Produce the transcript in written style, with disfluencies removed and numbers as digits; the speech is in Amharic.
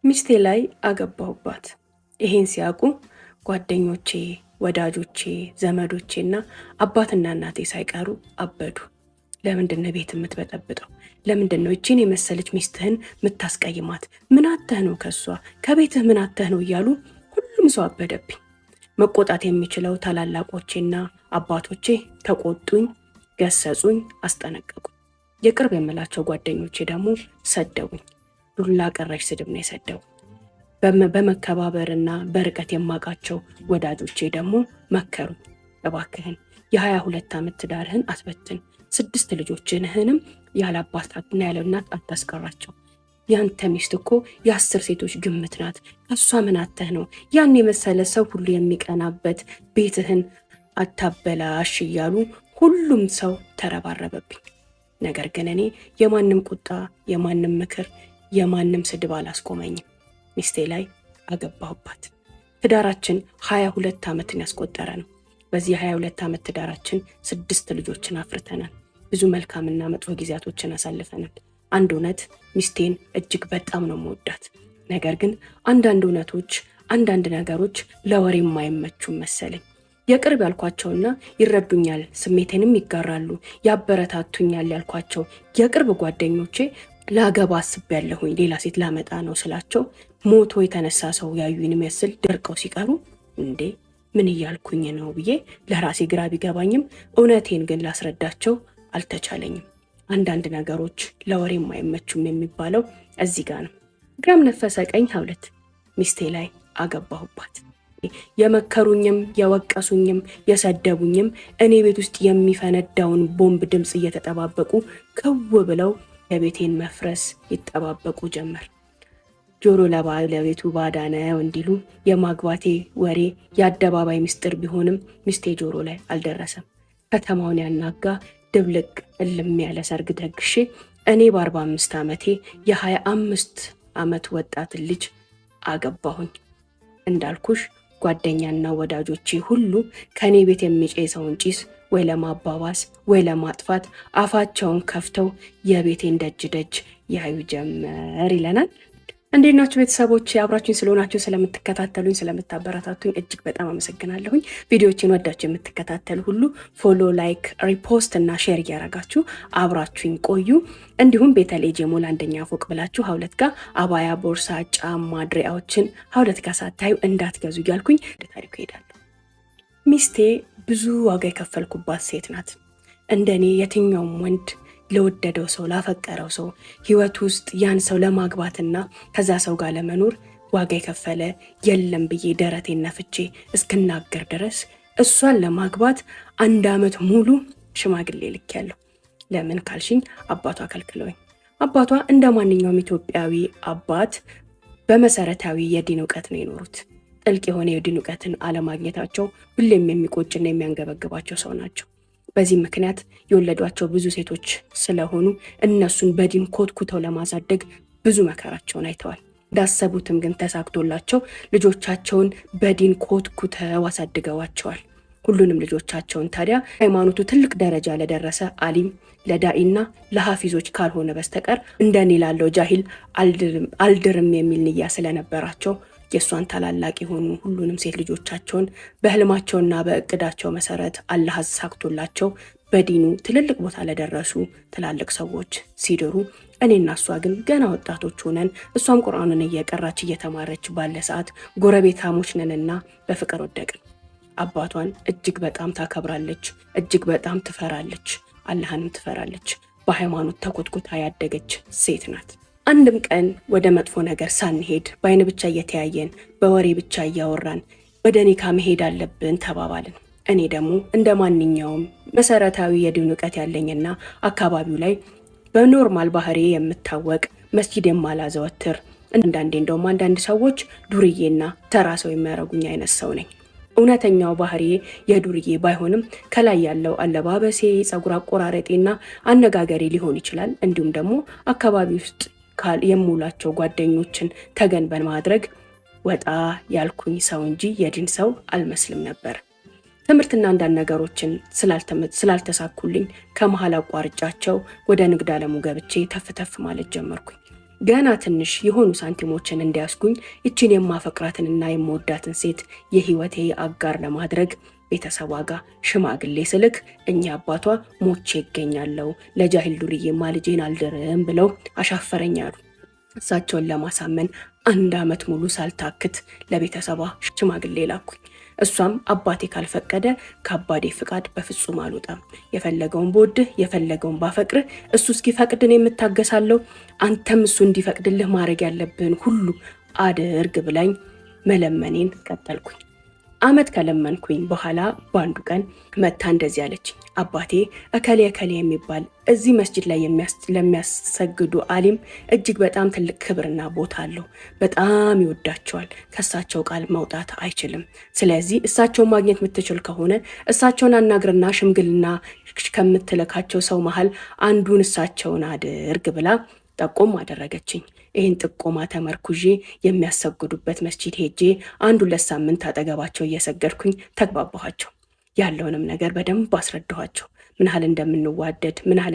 ሚስቴ ላይ አገባሁባት። ይሄን ሲያውቁ ጓደኞቼ፣ ወዳጆቼ፣ ዘመዶቼና አባትና እናቴ ሳይቀሩ አበዱ። ለምንድነው ቤት የምትበጠብጠው? ለምንድነው እቺን የመሰለች ሚስትህን የምታስቀይማት? ምን አተህ ነው ከሷ? ከቤትህ ምን አተህ ነው እያሉ ሁሉም ሰው አበደብኝ። መቆጣት የሚችለው ታላላቆቼና አባቶቼ ተቆጡኝ፣ ገሰጹኝ፣ አስጠነቀቁኝ። የቅርብ የምላቸው ጓደኞቼ ደግሞ ሰደቡኝ። ዱላ ቀረሽ ስድብ ነው የሰደው። በመከባበርና በርቀት የማውቃቸው ወዳጆቼ ደግሞ መከሩኝ። እባክህን የ22 ዓመት ትዳርህን አትበትን፣ 6 ልጆችህንም ያለ አባትና ያለ እናት አታስቀራቸው። ያንተ ሚስት እኮ የ10 ሴቶች ግምት ናት። ከሷ ምን አተህ ነው? ያን የመሰለ ሰው ሁሉ የሚቀናበት ቤትህን አታበላሽ እያሉ ሁሉም ሰው ተረባረበብኝ። ነገር ግን እኔ የማንም ቁጣ፣ የማንም ምክር፣ የማንም ስድብ አላስቆመኝም። ሚስቴ ላይ አገባሁባት። ትዳራችን 22 ዓመትን ያስቆጠረ ነው። በዚህ 22 ዓመት ትዳራችን 6 ልጆችን አፍርተናል። ብዙ መልካምና መጥፎ ጊዜያቶችን አሳልፈናል። አንድ እውነት፣ ሚስቴን እጅግ በጣም ነው የምወዳት። ነገር ግን አንዳንድ እውነቶች፣ አንዳንድ ነገሮች ለወሬ የማይመቹም መሰለኝ። የቅርብ ያልኳቸውና ይረዱኛል፣ ስሜቴንም ይጋራሉ፣ ያበረታቱኛል ያልኳቸው የቅርብ ጓደኞቼ ላገባ አስቤያለሁኝ፣ ሌላ ሴት ላመጣ ነው ስላቸው ሞቶ የተነሳ ሰው ያዩኝ የሚመስል ደርቀው ሲቀሩ እንዴ ምን እያልኩኝ ነው ብዬ ለራሴ ግራ ቢገባኝም እውነቴን ግን ላስረዳቸው አልተቻለኝም። አንዳንድ ነገሮች ለወሬ የማይመቹም የሚባለው እዚህ ጋር ነው። ግራም ነፈሰ ቀኝ ሀውለት ሚስቴ ላይ አገባሁባት። የመከሩኝም የወቀሱኝም የሰደቡኝም እኔ ቤት ውስጥ የሚፈነዳውን ቦምብ ድምፅ እየተጠባበቁ ከው ብለው የቤቴን መፍረስ ይጠባበቁ ጀመር። ጆሮ ለባለቤቱ ባዳ ነው እንዲሉ የማግባቴ ወሬ የአደባባይ ምስጢር ቢሆንም ሚስቴ ጆሮ ላይ አልደረሰም። ከተማውን ያናጋ ድብልቅ እልም ያለ ሰርግ ደግሼ እኔ በ45 ዓመቴ የ25 ዓመት ወጣት ልጅ አገባሁኝ። እንዳልኩሽ ጓደኛና ወዳጆቼ ሁሉ ከኔ ቤት የሚጨሰውን ጭስ ወይ ለማባባስ ወይ ለማጥፋት አፋቸውን ከፍተው የቤቴን ደጅ ደጅ ያዩ ጀመር ይለናል። እንዴት ናችሁ ቤተሰቦች? አብራችሁኝ ስለሆናችሁ ስለምትከታተሉኝ ስለምታበረታቱኝ እጅግ በጣም አመሰግናለሁኝ። ቪዲዮዎችን ወዳችሁ የምትከታተሉ ሁሉ ፎሎ፣ ላይክ፣ ሪፖስት እና ሼር እያረጋችሁ አብራችሁኝ ቆዩ። እንዲሁም ቤተልሔም ጀሞል አንደኛ ፎቅ ብላችሁ ሀውለት ጋር አባያ፣ ቦርሳ፣ ጫማ፣ ድሪያዎችን ሀውለት ጋር ሳታዩ እንዳትገዙ እያልኩኝ ወደ ታሪኩ እሄዳለሁ። ሚስቴ ብዙ ዋጋ የከፈልኩባት ሴት ናት። እንደኔ የትኛውም ወንድ ለወደደው ሰው ላፈቀረው ሰው ህይወት ውስጥ ያን ሰው ለማግባትና ከዛ ሰው ጋር ለመኖር ዋጋ የከፈለ የለም ብዬ ደረቴን ነፍቼ እስክናገር ድረስ እሷን ለማግባት 1 ዓመት ሙሉ ሽማግሌ ልኬያለሁ። ለምን ካልሽኝ አባቷ ከልክለውኝ። አባቷ እንደ ማንኛውም ኢትዮጵያዊ አባት በመሰረታዊ የዲን እውቀት ነው የኖሩት። ጥልቅ የሆነ የዲን እውቀትን አለማግኘታቸው ሁሌም የሚቆጭና የሚያንገበግባቸው ሰው ናቸው። በዚህ ምክንያት የወለዷቸው ብዙ ሴቶች ስለሆኑ እነሱን በዲን ኮትኩተው ለማሳደግ ብዙ መከራቸውን አይተዋል። እንዳሰቡትም ግን ተሳክቶላቸው ልጆቻቸውን በዲን ኮትኩተው አሳድገዋቸዋል። ሁሉንም ልጆቻቸውን ታዲያ ሃይማኖቱ ትልቅ ደረጃ ለደረሰ አሊም፣ ለዳኢና ለሐፊዞች ካልሆነ በስተቀር እንደኔ ላለው ጃሂል አልድርም የሚል ንያ ስለነበራቸው የእሷን ታላላቅ የሆኑ ሁሉንም ሴት ልጆቻቸውን በህልማቸውና በእቅዳቸው መሰረት አላህ አሳክቶላቸው በዲኑ ትልልቅ ቦታ ለደረሱ ትላልቅ ሰዎች ሲድሩ፣ እኔና እሷ ግን ገና ወጣቶች ሆነን እሷም ቁርአንን እየቀራች እየተማረች ባለ ሰዓት ጎረቤታሞች ነንና በፍቅር ወደቅን። አባቷን እጅግ በጣም ታከብራለች፣ እጅግ በጣም ትፈራለች፣ አላህንም ትፈራለች። በሃይማኖት ተኮትኩታ ያደገች ሴት ናት። አንድም ቀን ወደ መጥፎ ነገር ሳንሄድ በአይን ብቻ እየተያየን በወሬ ብቻ እያወራን ወደ ኒካ መሄድ አለብን ተባባልን። እኔ ደግሞ እንደ ማንኛውም መሰረታዊ የዲን እውቀት ያለኝና አካባቢው ላይ በኖርማል ባህሪ የምታወቅ መስጂድ የማላዘወትር አንዳንዴ እንደውም አንዳንድ ሰዎች ዱርዬና ተራ ሰው የሚያረጉኝ አይነት ሰው ነኝ። እውነተኛው ባህሪ የዱርዬ ባይሆንም ከላይ ያለው አለባበሴ፣ ጸጉር አቆራረጤና አነጋገሬ ሊሆን ይችላል። እንዲሁም ደግሞ አካባቢ ውስጥ የሙላቸው ጓደኞችን ተገን በማድረግ ወጣ ያልኩኝ ሰው እንጂ የዲን ሰው አልመስልም ነበር። ትምህርትና አንዳንድ ነገሮችን ስላልተሳኩልኝ ከመሃል አቋርጫቸው ወደ ንግድ ዓለሙ ገብቼ ተፍተፍ ማለት ጀመርኩኝ። ገና ትንሽ የሆኑ ሳንቲሞችን እንዲያስጉኝ ይችን የማፈቅራትንና የምወዳትን ሴት የህይወቴ አጋር ለማድረግ ቤተሰቧ ጋር ሽማግሌ ስልክ እኛ አባቷ ሞቼ ይገኛለው ለጃሂል ዱርዬማ ልጄን አልድርም ብለው አሻፈረኝ አሉ። እሳቸውን ለማሳመን 1 ዓመት ሙሉ ሳልታክት ለቤተሰቧ ሽማግሌ ላኩኝ። እሷም አባቴ ካልፈቀደ ከአባቴ ፍቃድ በፍጹም አልወጣም፣ የፈለገውን በወድህ የፈለገውን ባፈቅርህ እሱ እስኪፈቅድን የምታገሳለው፣ አንተም እሱ እንዲፈቅድልህ ማድረግ ያለብህን ሁሉ አድርግ ብላኝ መለመኔን ቀጠልኩኝ። ዓመት ከለመንኩኝ በኋላ በአንዱ ቀን መታ እንደዚህ አለች። አባቴ እከሌ የሚባል እዚህ መስጂድ ላይ ለሚያሰግዱ አሊም እጅግ በጣም ትልቅ ክብርና ቦታ አለው። በጣም ይወዳቸዋል። ከእሳቸው ቃል መውጣት አይችልም። ስለዚህ እሳቸውን ማግኘት የምትችል ከሆነ እሳቸውን አናግርና ሽምግልና ከምትልካቸው ሰው መሃል አንዱን እሳቸውን አድርግ ብላ ጠቆም አደረገችኝ። ይህን ጥቆማ ተመርኩዤ የሚያሰግዱበት መስጂድ ሄጄ 1-2 ሳምንት አጠገባቸው እየሰገድኩኝ ተግባባኋቸው። ያለውንም ነገር በደንብ አስረዳኋቸው። ምን ያህል እንደምንዋደድ ምን ያህል